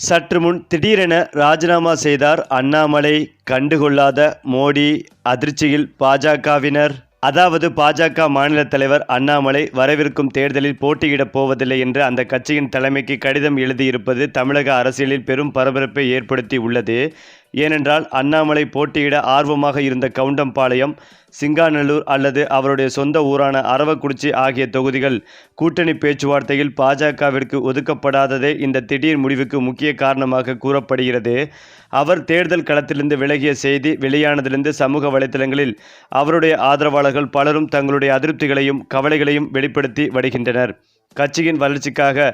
சற்று முன் திடீரென ராஜினாமா செய்தார் அண்ணாமலை. கண்டுகொள்ளாத மோடி, அதிர்ச்சியில் பாஜகவினர். அதாவது பாஜக மாநில தலைவர் அண்ணாமலை வரவிருக்கும் தேர்தலில் போட்டியிடப் போவதில்லை என்று அந்த கட்சியின் தலைமைக்கு கடிதம் எழுதியிருப்பது தமிழக அரசியலில் பெரும் பரபரப்பை ஏற்படுத்தி உள்ளது. ஏனென்றால் அண்ணாமலை போட்டியிட ஆர்வமாக இருந்த கவுண்டம்பாளையம், சிங்காநல்லூர் அல்லது அவருடைய சொந்த ஊரான அரவக்குறிச்சி ஆகிய தொகுதிகள் கூட்டணி பேச்சுவார்த்தையில் பாஜகவிற்கு ஒதுக்கப்படாததே இந்த திடீர் முடிவுக்கு முக்கிய காரணமாக கூறப்படுகிறது. அவர் தேர்தல் களத்திலிருந்து விலகிய செய்தி வெளியானதிலிருந்து சமூக வலைதளங்களில் அவருடைய ஆதரவாளர்கள் பலரும் தங்களுடைய அதிருப்திகளையும் கவலைகளையும் வெளிப்படுத்தி வருகின்றனர். கட்சியின் வளர்ச்சிக்காக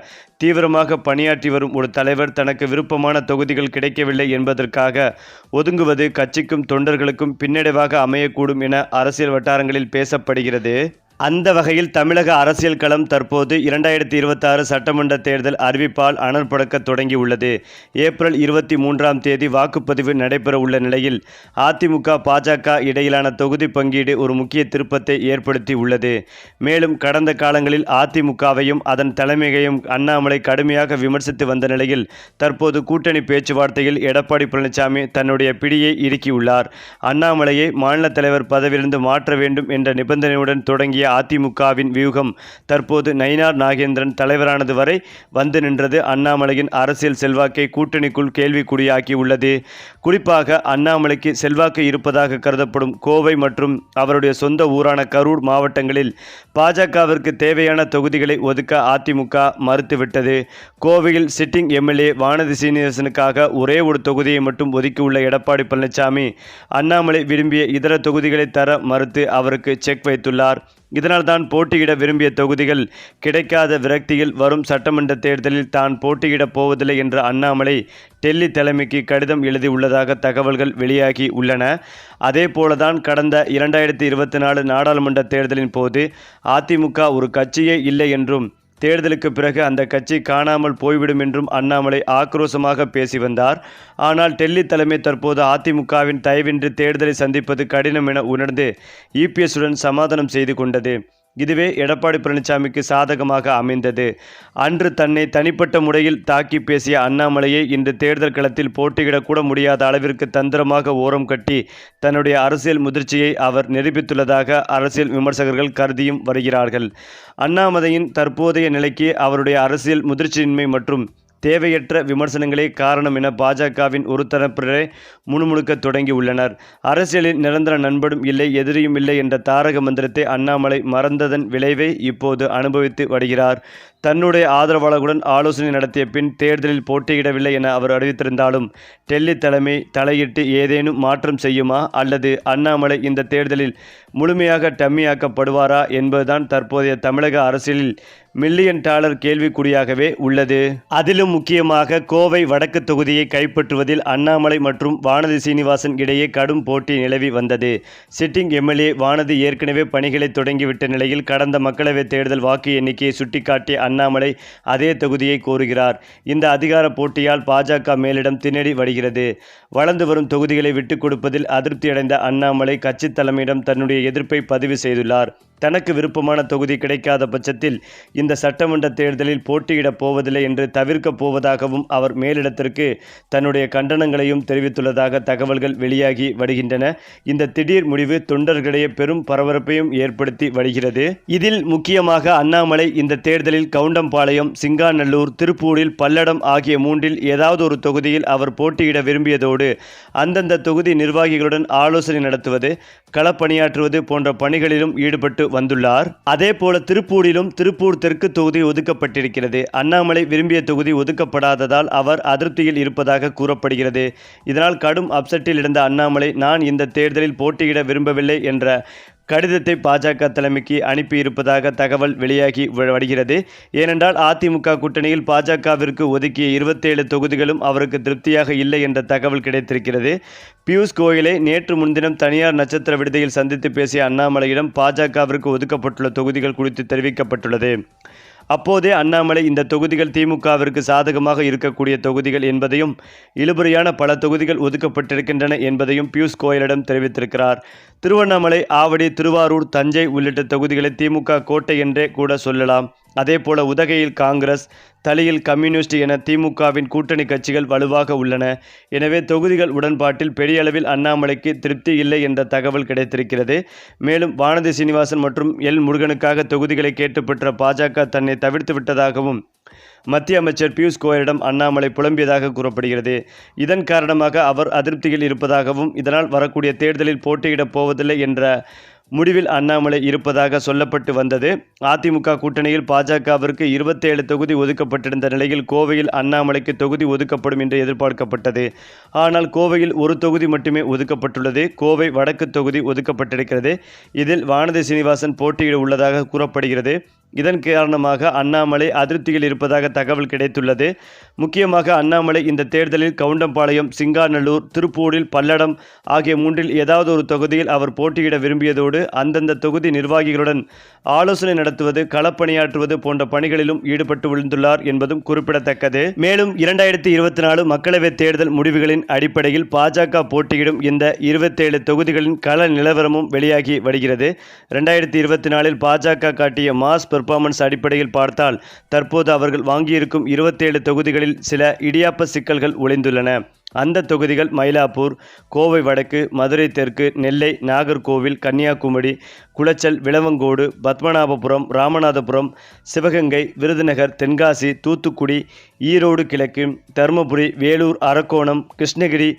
தீவிரமாக பணியாற்றி வரும் ஒரு தலைவர் தனக்கு விருப்பமான தொகுதிகள் கிடைக்கவில்லை என்பதற்காக ஒதுங்குவது கட்சிக்கும் தொண்டர்களுக்கும் பின்னடைவாக அமையக்கூடும் என அரசியல் வட்டாரங்களில் பேசப்படுகிறது. அந்த வகையில் தமிழக அரசியல் களம் தற்போது 2026 சட்டமன்ற தேர்தல் அறிவிப்பால் அனல் பறக்க தொடங்கியுள்ளது. ஏப்ரல் 23ஆம் தேதி வாக்குப்பதிவு நடைபெற உள்ள நிலையில் அதிமுக, பாஜக இடையிலான தொகுதி பங்கீடு ஒரு முக்கிய திருப்பத்தை ஏற்படுத்தி உள்ளது. மேலும் கடந்த காலங்களில் அதிமுகவையும் அதன் தலைமையையும் அண்ணாமலை கடுமையாக விமர்சித்து வந்த நிலையில் தற்போது கூட்டணி பேச்சுவார்த்தையில் எடப்பாடி பழனிசாமி தன்னுடைய பிடியை இறுக்கியுள்ளார். அண்ணாமலையை மாநில தலைவர் பதவியிலிருந்து மாற்ற வேண்டும் என்ற நிபந்தனையுடன் தொடங்கிய அதிமுகவின் வியூகம் தற்போது நயினார் நாகேந்திரன் தலைவரானது வரை வந்து நின்றது அண்ணாமலையின் அரசியல் செல்வாக்கை கூட்டணிக்குள் கேள்விக்குறியாக்கி உள்ளது. குறிப்பாக அண்ணாமலைக்கு செல்வாக்கு இருப்பதாக கருதப்படும் கோவை மற்றும் அவருடைய சொந்த ஊரான கரூர் மாவட்டங்களில் பாஜகவிற்கு தேவையான தொகுதிகளை ஒதுக்க அதிமுக மறுத்துவிட்டது. கோவையில் சிட்டிங் எம்எல்ஏ வானதி சீனிவாசனுக்காக ஒரே ஒரு தொகுதியை மட்டும் ஒதுக்கியுள்ள எடப்பாடி பழனிசாமி அண்ணாமலை விரும்பிய இதர தொகுதிகளை தர மறுத்து அவருக்கு செக் வைத்துள்ளார். இதனால்தான் போட்டியிட விரும்பிய தொகுதிகள் கிடைக்காத விரக்தியில் வரும் சட்டமன்ற தேர்தலில் தான் போட்டியிடப் போவதில்லை என்ற அண்ணாமலை டெல்லி தலைமைக்கு கடிதம் எழுதியுள்ளதாக தகவல்கள் வெளியாகி உள்ளன. அதே போலதான் கடந்த 2024 நாடாளுமன்ற தேர்தலின் போது அதிமுக ஒரு கட்சியே இல்லை என்றும் தேர்தலுக்கு பிறகு அந்த கட்சி காணாமல் போய்விடும் என்றும் அண்ணாமலை ஆக்ரோஷமாக பேசி வந்தார். ஆனால் டெல்லி தலைமை தற்போது அதிமுகவின் தயவின்றி தேர்தலை சந்திப்பது கடினம் என உணர்ந்து இபிஎஸ்ஸுடன் சமாதானம் செய்து கொண்டது. இதுவே எடப்பாடி பழனிசாமிக்கு சாதகமாக அமைந்தது. அன்று தன்னை தனிப்பட்ட முறையில் தாக்கி பேசிய அண்ணாமலையை இன்று தேர்தல் களத்தில் போட்டியிடக்கூட முடியாத அளவிற்கு தந்திரமாக ஓரம் கட்டி தன்னுடைய அரசியல் முதிர்ச்சியை அவர் நிரூபித்துள்ளதாக அரசியல் விமர்சகர்கள் கருதியும் வருகிறார்கள். அண்ணாமலையின் தற்போதைய நிலைக்கு அவருடைய அரசியல் முதிர்ச்சியின்மை மற்றும் தேவையற்ற விமர்சனங்களே காரணம் என பாஜகவின் ஒரு தரப்பினரே முணுமுணுக்க தொடங்கி உள்ளனர். அரசியலில் நிரந்தர நண்பனும் இல்லை, எதிரியும் இல்லை என்ற தாரக மந்திரத்தை அண்ணாமலை மறந்ததன் விளைவை இப்போது அனுபவித்து வருகிறார். தன்னுடைய ஆதரவாளர்களுடன் ஆலோசனை நடத்திய பின் தேர்தலில் போட்டியிடவில்லை என அவர் அறிவித்திருந்தாலும் டெல்லி தலைமை தலையிட்டு ஏதேனும் மாற்றம் செய்யுமா அல்லது அண்ணாமலை இந்த தேர்தலில் முழுமையாக டம்மியாக்கப்படுவாரா என்பதுதான் தற்போதைய தமிழக அரசியலில் மில்லியன் டாலர் கேள்விக்குறியாகவே உள்ளது. அதிலும் முக்கியமாக கோவை வடக்கு தொகுதியை கைப்பற்றுவதில் அண்ணாமலை மற்றும் வானதி சீனிவாசன் இடையே கடும் போட்டி நிலவி வந்தது. சிட்டிங் எம்எல்ஏ வானதி ஏற்கனவே பணிகளை தொடங்கிவிட்ட நிலையில் கடந்த மக்களவைத் தேர்தல் வாக்கு எண்ணிக்கையை சுட்டிக்காட்டிய அண்ணாமலை அதே தொகுதியை கோருகிறார். இந்த அதிகார போட்டியால் பாஜக மேலிடம் திணறி வருகிறது. வளர்ந்து வரும் தொகுதிகளை விட்டுக் கொடுப்பதில் அதிருப்தியடைந்த அண்ணாமலை கட்சி தலைமையிடம் தன்னுடைய எதிர்ப்பை பதிவு செய்துள்ளார். தனக்கு விருப்பமான தொகுதி கிடைக்காத பட்சத்தில் இந்த சட்டமன்ற தேர்தலில் போட்டியிடப் போவதில்லை என்று தவிர்க்கப் போவதாகவும் அவர் மேலிடத்திற்கு தன்னுடைய கண்டனங்களையும் தெரிவித்துள்ளதாக தகவல்கள் வெளியாகி வருகின்றன. இந்த திடீர் முடிவு தொண்டர்களிடையே பெரும் பரபரப்பையும் ஏற்படுத்தி வருகிறது. இதில் முக்கியமாக அண்ணாமலை இந்த தேர்தலில் கவுண்டம்பாளையம், சிங்காநல்லூர், திருப்பூரில், பல்லடம் ஆகிய மூன்றில் ஏதாவது ஒரு தொகுதியில் அவர் போட்டியிட விரும்பியதோடு அந்தந்த தொகுதி நிர்வாகிகளுடன் ஆலோசனை நடத்துவது, களப்பணியாற்றுவது போன்ற பணிகளிலும் ஈடுபட்டு வந்துள்ளார். அதே போல திருப்பூரிலும் திருப்பூர் தெற்கு தொகுதி ஒதுக்கப்பட்டிருக்கிறது. அண்ணாமலை விரும்பிய தொகுதி ஒதுக்கப்படாததால் அவர் அதிருப்தியில் இருப்பதாக கூறப்படுகிறது. இதனால் கடும் அப்செட்டில் இருந்த அண்ணாமலை நான் இந்த தேர்தலில் போட்டியிட விரும்பவில்லை என்ற கடிதத்தை பாஜக தலைமைக்கு அனுப்பியிருப்பதாக தகவல் வெளியாகி வருகிறது. ஏனென்றால் அதிமுக கூட்டணியில் பாஜகவிற்கு ஒதுக்கிய 27 தொகுதிகளும் அவருக்கு திருப்தியாக இல்லை என்ற தகவல் கிடைத்திருக்கிறது. பியூஷ் கோயலை நேற்று முன்தினம் தனியார் நட்சத்திர விடுதியில் சந்தித்து பேசிய அண்ணாமலையிடம் பாஜகவிற்கு ஒதுக்கப்பட்டுள்ள தொகுதிகள் குறித்து தெரிவிக்கப்பட்டுள்ளது. அப்போதே அண்ணாமலை இந்த தொகுதிகள் திமுகவிற்கு சாதகமாக இருக்கக்கூடிய தொகுதிகள் என்பதையும் இழுபறியான பல தொகுதிகள் ஒதுக்கப்பட்டிருக்கின்றன என்பதையும் பியூஷ் கோயலிடம் தெரிவித்திருக்கிறார். திருவண்ணாமலை, ஆவடி, திருவாரூர், தஞ்சை உள்ளிட்ட தொகுதிகளை திமுக கோட்டை என்றே கூட சொல்லலாம். அதேபோல உதகையில் காங்கிரஸ், தளியில் கம்யூனிஸ்ட் என திமுகவின் கூட்டணி கட்சிகள் வலுவாக உள்ளன. எனவே தொகுதிகள் உடன்பாட்டில் பெரிய அளவில் அண்ணாமலைக்கு திருப்தி இல்லை என்ற தகவல் கிடைத்திருக்கிறது. மேலும் வானதி சீனிவாசன் மற்றும் எல். முருகனுக்காக தொகுதிகளை கேட்டு பெற்ற பாஜக தன்னை தவிர்த்து விட்டதாகவும் மத்திய அமைச்சர் பியூஷ் கோயலிடம் அண்ணாமலை புலம்பியதாக கூறப்படுகிறது. இதன் காரணமாக அவர் அதிருப்தியில் இருப்பதாகவும் இதனால் வரக்கூடிய தேர்தலில் போட்டியிடப் போவதில்லை என்ற முடிவில் அண்ணாமலை இருப்பதாக சொல்லப்பட்டு வந்தது. அதிமுக கூட்டணியில் பாஜகவிற்கு 27 தொகுதி ஒதுக்கப்பட்டிருந்த நிலையில் கோவையில் அண்ணாமலைக்கு தொகுதி ஒதுக்கப்படும் என்று எதிர்பார்க்கப்பட்டது. ஆனால் கோவையில் ஒரு தொகுதி மட்டுமே ஒதுக்கப்பட்டுள்ளது. கோவை வடக்கு தொகுதி ஒதுக்கப்பட்டிருக்கிறது. இதில் வானதி சீனிவாசன் போட்டியிட உள்ளதாக கூறப்படுகிறது. இதன் காரணமாக அண்ணாமலை அதிருப்தியில் இருப்பதாக தகவல் கிடைத்துள்ளது. முக்கியமாக அண்ணாமலை இந்த தேர்தலில் கவுண்டம்பாளையம், சிங்காநல்லூர், திருப்பூரில் பல்லடம் ஆகிய 3இல் ஏதாவது ஒரு தொகுதியில் அவர் போட்டியிட விரும்பியதோடு அந்தந்த தொகுதி நிர்வாகிகளுடன் ஆலோசனை நடத்துவது, களப்பணியாற்றுவது போன்ற பணிகளிலும் ஈடுபட்டு விழுந்துள்ளார் என்பதும் குறிப்பிடத்தக்கது. மேலும் 2024 மக்களவைத் தேர்தல் முடிவுகளின் அடிப்படையில் பாஜக போட்டியிடும் இந்த 27 தொகுதிகளின் கள நிலவரமும் வெளியாகி வருகிறது. 2024இல் பாஜக காட்டிய மாஸ் பெர்ஃபார்மன்ஸ் அடிப்படையில் பார்த்தால் தற்போது அவர்கள் வாங்கியிருக்கும் 27 தொகுதிகளில் சில இடியாப்ப சிக்கல்கள் ஒளிந்துள்ளன. அந்த தொகுதிகள் மயிலாப்பூர், கோவை வடக்கு, மதுரை தெற்கு, நெல்லை, நாகர்கோவில், கன்னியாகுமரி, குளச்சல், விளவங்கோடு, பத்மநாபபுரம், ராமநாதபுரம், சிவகங்கை, விருதுநகர், தென்காசி, தூத்துக்குடி, ஈரோடு கிழக்கு, தருமபுரி, வேலூர், அரக்கோணம், கிருஷ்ணகிரி,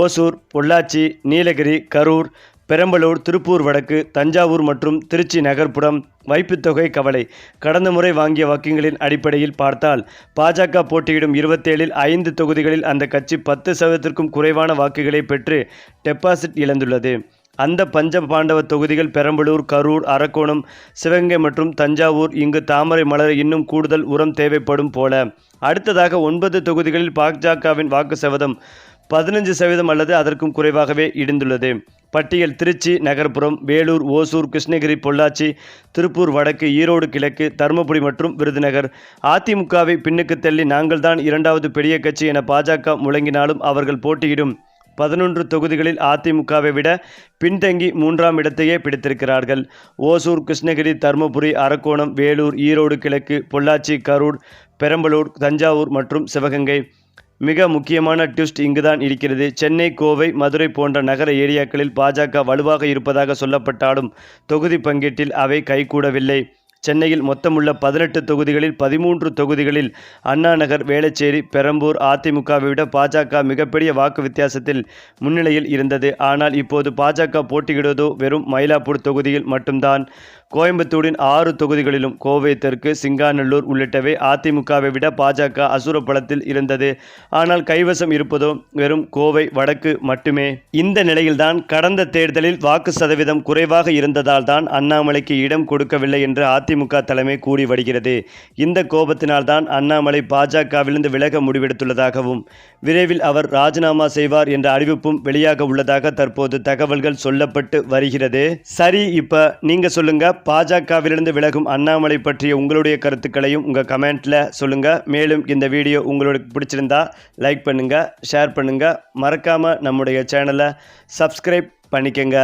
ஓசூர், பொள்ளாச்சி, நீலகிரி, கரூர், பெரம்பலூர், திருப்பூர் வடக்கு, தஞ்சாவூர் மற்றும் திருச்சி நகர்ப்புறம். வைப்புத்தொகை கவலை. கடந்த முறை வாங்கிய வாக்குகளின் அடிப்படையில் பார்த்தால் பாஜக போட்டியிடும் 27இல் 5 தொகுதிகளில் அந்த கட்சி 10% குறைவான வாக்குகளை பெற்று டெபாசிட் இழந்துள்ளது. அந்த பஞ்ச பாண்டவ தொகுதிகள் பெரம்பலூர், கரூர், அரக்கோணம், சிவகங்கை மற்றும் தஞ்சாவூர். இங்கு தாமரை மலர இன்னும் கூடுதல் உரம் தேவைப்படும் போல. அடுத்ததாக 9 தொகுதிகளில் பாஜகவின் வாக்கு சதவீதம் 15% அல்லது அதற்கும் குறைவாகவே இடிந்துள்ளது. பட்டியல்: திருச்சி நகர்ப்புறம், வேலூர், ஓசூர், கிருஷ்ணகிரி, பொள்ளாச்சி, திருப்பூர் வடக்கு, ஈரோடு கிழக்கு, தருமபுரி மற்றும் விருதுநகர். அதிமுகவை பின்னுக்கு தள்ளி நாங்கள்தான் 2வது பெரிய கட்சி என பாஜக முழங்கினாலும் அவர்கள் போட்டியிடும் 11 தொகுதிகளில் அதிமுகவை விட பின்தங்கி 3ஆம் இடத்தையே பிடித்திருக்கிறார்கள். ஓசூர், கிருஷ்ணகிரி, தருமபுரி, அரக்கோணம், வேலூர், ஈரோடு கிழக்கு, பொள்ளாச்சி, கரூர், பெரம்பலூர், தஞ்சாவூர் மற்றும் சிவகங்கை. மிக முக்கியமான ட்விஸ்ட் இங்குதான் இருக்கிறது. சென்னை, கோவை, மதுரை போன்ற நகர ஏரியாக்களில் பாஜக வலுவாக இருப்பதாக சொல்லப்பட்டாலும் தொகுதி பங்கீட்டில் அவை கைகூடவில்லை. சென்னையில் மொத்தமுள்ள 18 தொகுதிகளில் 13 தொகுதிகளில் அண்ணாநகர், வேளச்சேரி, பெரம்பூர் அதிமுகவை விட பாஜக மிகப்பெரிய வாக்கு வித்தியாசத்தில் முன்னிலையில் இருந்தது. ஆனால் இப்போது பாஜக போட்டியிடுவதோ வெறும் மயிலாப்பூர் தொகுதியில் மட்டும்தான். கோயம்புத்தூரின் 6 தொகுதிகளிலும், கோவை தெற்கு, சிங்காநல்லூர் உள்ளிட்டவை அதிமுகவை விட பாஜக அசுர பலத்தில் இருந்தது. ஆனால் கைவசம் இருப்பதோ வெறும் கோவை வடக்கு மட்டுமே. இந்த நிலையில்தான் கடந்த தேர்தலில் வாக்கு சதவீதம் குறைவாக இருந்ததால் தான் அண்ணாமலைக்கு இடம் கொடுக்கவில்லை என்று அதிமுக தலைமை கூறி வருகிறது. இந்த கோபத்தினால்தான் அண்ணாமலை பாஜகவிலிருந்து விலக முடிவெடுத்துள்ளதாகவும் விரைவில் அவர் ராஜினாமா செய்வார் என்ற அறிவிப்பும் வெளியாக உள்ளதாக தற்போது தகவல்கள் சொல்லப்பட்டு வருகிறது. சரி, இப்ப நீங்க சொல்லுங்க, பாஜகவிலிருந்து விலகும் அண்ணாமலை பற்றிய உங்களுடைய கருத்துக்களையும் உங்கள் கமெண்ட்டில் சொல்லுங்கள். மேலும் இந்த வீடியோ உங்களுக்கு பிடிச்சிருந்தா லைக் பண்ணுங்கள், ஷேர் பண்ணுங்கள். மறக்காமல் நம்முடைய சேனலை சப்ஸ்கிரைப் பண்ணிக்கங்க.